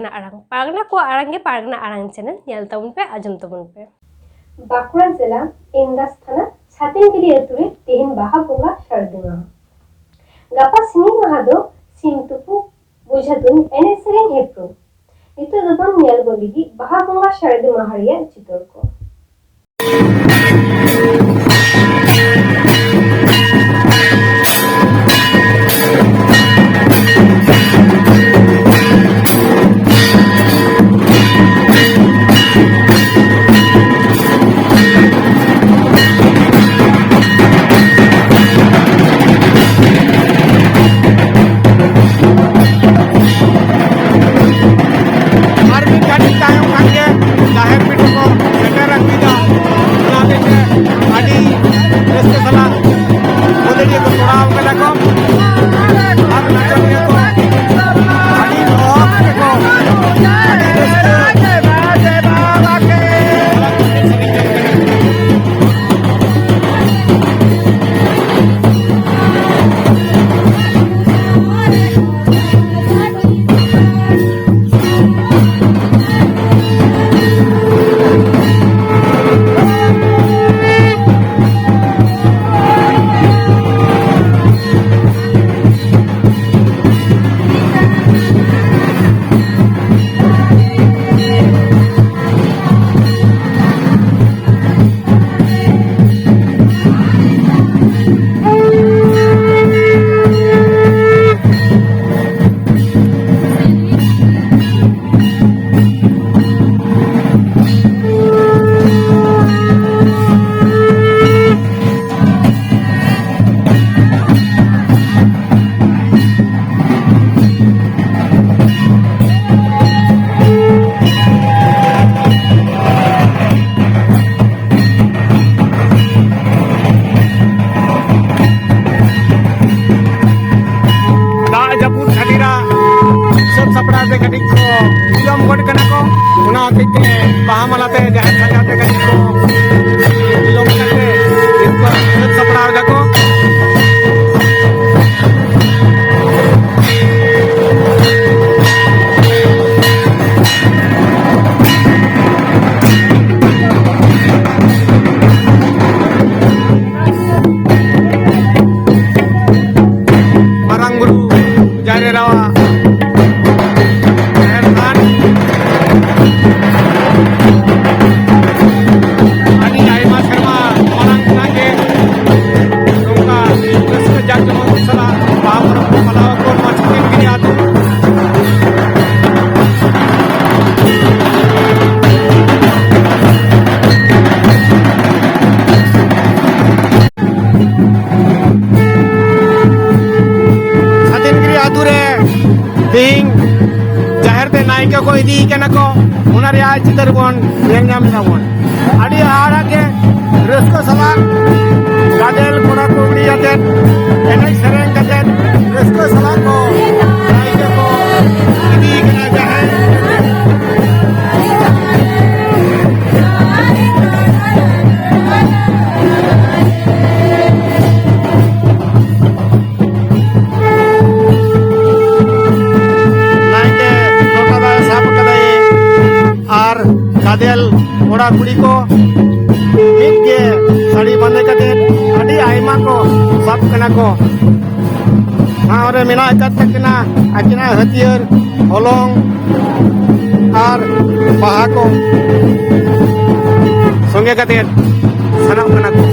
ᱯᱟᱨᱜᱟᱱᱟ ᱟᱲᱟᱝ ᱠᱚᱣᱟᱜ ᱟᱲᱟᱝ ᱜᱮ ᱯᱟᱨᱜᱟᱱᱟ ᱟᱲᱟᱝ ᱪᱮᱱᱮᱞ ᱧᱮᱞ ᱛᱟᱵᱚᱱ ᱯᱮ ᱟᱸᱡᱚᱢ ᱛᱟᱵᱚᱱ ᱯᱮ। ᱵᱟᱸᱠᱩᱲᱟ ᱡᱮᱞᱟ ᱮᱢᱜᱟছ ᱛᱷᱟᱱᱟ ছাতিনগিরি ᱟᱹᱛᱩ ᱨᱮ ᱛᱮᱦᱮᱧ ᱵᱟᱦᱟ ᱵᱚᱸᱜᱟ ᱥᱟᱹᱨᱫᱤ ᱢᱟᱦᱟ। ᱜᱟᱯᱟ ᱥᱤᱸᱜᱤ ᱢᱟᱦᱟ ᱫᱚ ᱥᱤᱢ ᱛᱩᱯᱩᱫ ᱵᱚᱡᱷᱟ ᱛᱩᱧ ᱮᱱᱮᱡ ᱥᱮᱨᱮᱧ ᱦᱮᱯᱨᱟᱣ। ᱱᱤᱛᱚᱜ ᱫᱚᱵᱚᱱ ᱧᱮᱞ ᱜᱚᱫ ᱞᱟᱹᱜᱤᱫ ᱵᱟᱦᱟ ᱵᱚᱸᱜᱟ ᱥᱟᱹᱨᱫᱤ ᱢᱟᱦᱟ ᱨᱮᱭᱟᱜ ᱪᱤᱛᱟᱹᱨ ᱠᱚ। बाहा मालाते जहां सजाते कहीं को लोग करते इनको सपड़ा जाको marang guru jare rawa जाहिर ते नायिका को इदी केना को उना रे आज चितर बोन येंगाम नाबोन आडी आड़ा के रस्को सला गादेल कोड़ा कोबड़ी आते एनै सेरेंग कते रस्को सला को नायिका को इदी केना जाहिर गादेल कोड़ा कुड़ी को मिट के साड़ी बांधे कते अड़ी आयमा को सब कना को और मेना कत कना अकिना हथियार होलोंग और बाहा को संगे कते सनम कना को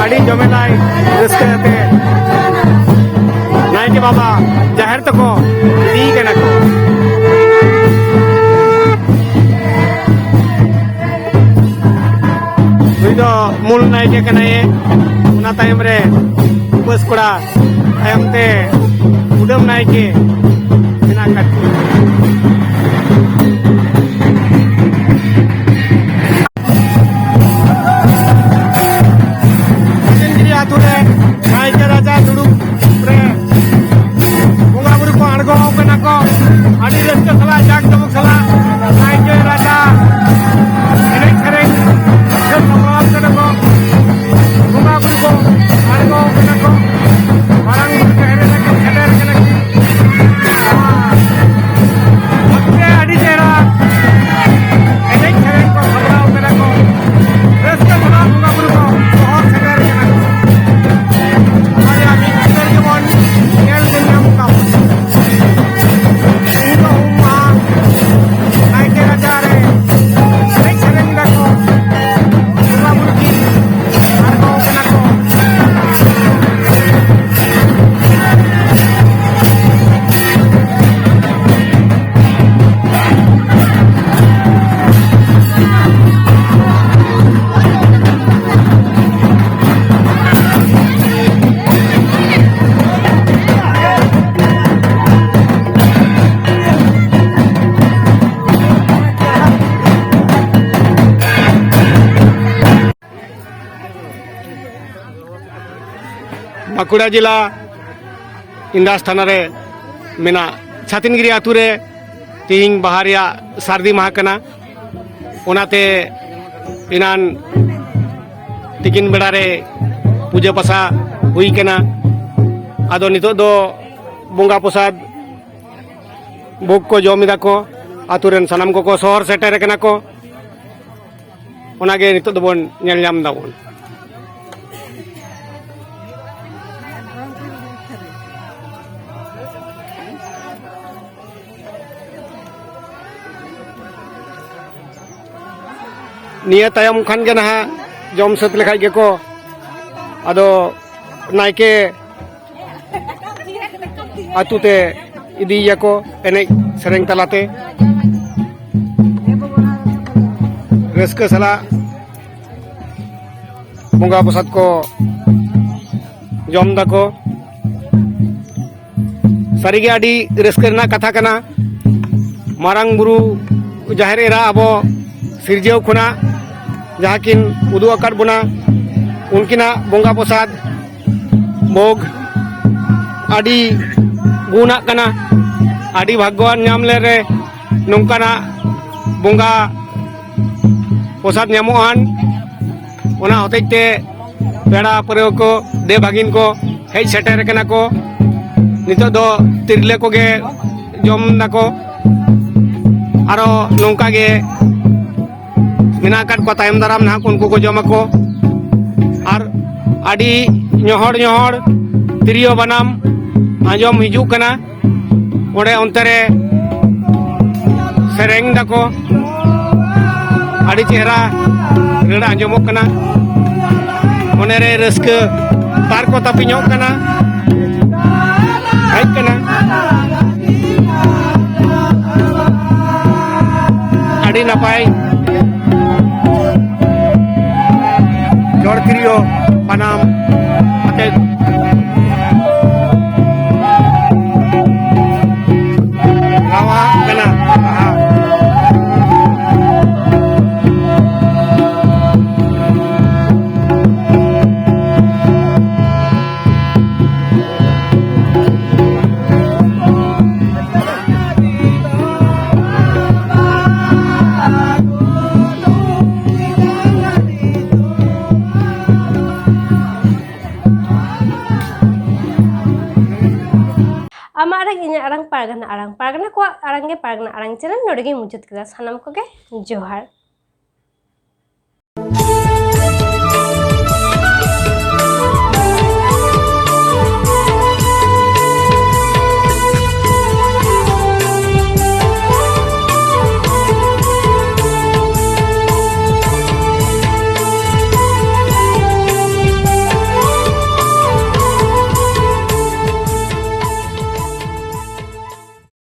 ᱟᱹᱰᱤ ᱡᱚᱢᱮᱞᱟᱭ ᱨᱟᱹᱥᱠᱟᱹ ᱟᱛᱮ ᱱᱟᱭᱠᱮ ᱵᱟᱵᱟ ᱡᱟᱦᱮᱨ ᱛᱮᱠᱚ ᱤᱫᱤᱭ ᱠᱟᱱᱟ ᱠᱚ᱾ ᱱᱩᱭ ᱫᱚ ᱢᱩᱞ ᱱᱟᱭᱠᱮ ᱠᱟᱱᱟᱭ, ᱚᱱᱟ ᱛᱟᱭᱚᱢ ᱨᱮ ᱩᱯᱟᱹᱥ ᱠᱚᱲᱟ, ᱛᱟᱭᱚᱢ ᱛᱮ ᱠᱩᱰᱟᱹᱢ ᱱᱟᱭᱠᱮ ᱢᱮᱱᱟᱜ ᱟᱠᱟᱫ ᱠᱚᱣᱟ। ᱪᱷᱟᱹᱛᱤᱱᱜᱤᱨᱤ ᱟᱛᱳ ᱨᱮ ᱱᱟᱭᱠᱮ ᱨᱟᱪᱟ ᱫᱩᱲᱩᱵ ᱨᱮ ᱵᱚᱸᱜᱟ ᱵᱩᱨᱩ ᱠᱚ ᱟᱬᱜᱚ ᱠᱟᱱᱟ ᱠᱚ, ᱟᱹᱰᱤ ᱨᱟᱹᱥᱠᱟᱹ ᱥᱟᱞᱟᱜ ᱡᱟᱠ ᱡᱚᱢᱚᱠ ᱥᱟᱞᱟᱜ ᱱᱟᱭᱠᱮ ᱨᱟᱪᱟ ᱮᱱᱮᱡ ᱥᱮᱨᱮᱧ ᱥᱟᱹᱛ ᱥᱟᱯᱲᱟᱣ ᱠᱟᱱᱟ ᱠᱚ, ᱵᱚᱸᱜᱟ ᱵᱩᱨᱩ ᱠᱚ ᱟᱬᱜᱚ ᱠᱟᱱᱟ ᱠᱚ, ᱢᱟᱨᱟᱝ ᱵᱩᱨᱩ ᱡᱟᱦᱮᱨ ᱨᱮᱠᱚ ᱥᱮᱴᱮᱨ ᱠᱟᱱᱟ ᱠᱚ। ᱚᱱᱛᱮ ᱟᱹᱰᱤ ᱪᱮᱦᱨᱟ ᱮᱱᱮᱡ ᱥᱮᱨᱮᱧ ᱠᱚ ᱥᱟᱯᱲᱟᱣ ᱠᱟᱱᱟ ᱠᱚ, ᱨᱟᱹᱥᱠᱟᱹ ᱥᱟᱞᱟᱜ ᱵᱚᱸᱜᱟ ᱵᱩᱨᱩ ᱠᱚ ᱦᱚᱦᱚ ᱥᱮᱴᱮᱨ ᱠᱟᱱᱟ ᱠᱚ। ᱚᱱᱟ ᱨᱮᱭᱟᱜ ᱢᱤᱫ ᱪᱤᱛᱟᱹᱨ ᱜᱮᱵᱚᱱ ᱧᱮᱞ ᱧᱟᱢ ᱠᱟᱵᱚᱱ। ᱛᱮᱦᱮᱧ ᱫᱚ ᱩᱢ ᱢᱟᱦᱟ, ᱱᱟᱭᱠᱮ ᱨᱟᱪᱟ ᱨᱮ ᱮᱱᱮᱡ ᱥᱮᱨᱮᱧ ᱫᱟᱠᱚ, ᱵᱚᱸᱜᱟ ᱵᱩᱨᱩ ᱠᱤᱱ ᱟᱬᱜᱚ ᱠᱟᱱᱟ ᱠᱚ। बांकुड़ा जिला इंदास थाना रे मेना छातिनगिरी आतु रे तिहिंग बाहा रेया सारदी माहा कना, ओनाते इनान तिकिन बेड़ा रे पूजा पासा हुई कना। आदो नितो दो बोंगा प्रसाद भोग को जम एदा को, आतु रेन सानाम को शहर सेटेर कना को, ओनागे नितो दो बोन नेल ᱧᱟᱢ दाबोन। निया तायम खान के नहा जम सत लेखाय गेको, आदो नायके आतुते इदीयाको एनेज सेरेंग तलाते रस्क सला बोंगा प्रसाद को जम दाको। सारिगे आडी रस्क रेना कथा कना, मारांग बुरु जाहेर एरा आबो सिरजेव खुना जहाँ किन उदू आकाद बोना, उनकिना बोंगा प्रसाद भोग आडी गुना कना, आडी भाग्यवान नाम ले रे नौकाना बोंगा प्रसाद नामोआन। ओना हतेते पेड़ा परव को दे भागिन को हेज सेटेर कना को, नितो दो तिरले को गे जम नाको, आरो नौका गे मेनाकाट को तायम दाराम ना उनको को जमा को। और आडी ñohor ñohor तिरियो बनाम आंजम हिजू कना, ओडे अंतरे सेरेंग दाको, आडी चेहरा रेड़ा आंजमोक कना, ओनेरे रस्क तार को तापिñok कना, हेज कना आडी नापाय जोड़ तिरियो बनाम आते रावा कना। आमार इᱧᱟᱹᱜ ᱟᱲᱟᱝ ᱯᱟᱨᱜᱟᱱᱟ ᱠᱚᱣᱟᱜ ᱟᱲᱟᱝ ᱜᱮ ᱯᱟᱨᱜᱟᱱᱟ ᱟᱲᱟᱝ ᱪᱮᱱᱮᱞ ᱱᱚᱰᱮ ᱜᱮ ᱢᱩᱪᱟᱹᱫ ᱠᱮᱫᱟ। ᱥᱟᱱᱟᱢ ᱠᱚᱜᱮ ᱡᱚᱦᱟᱨ।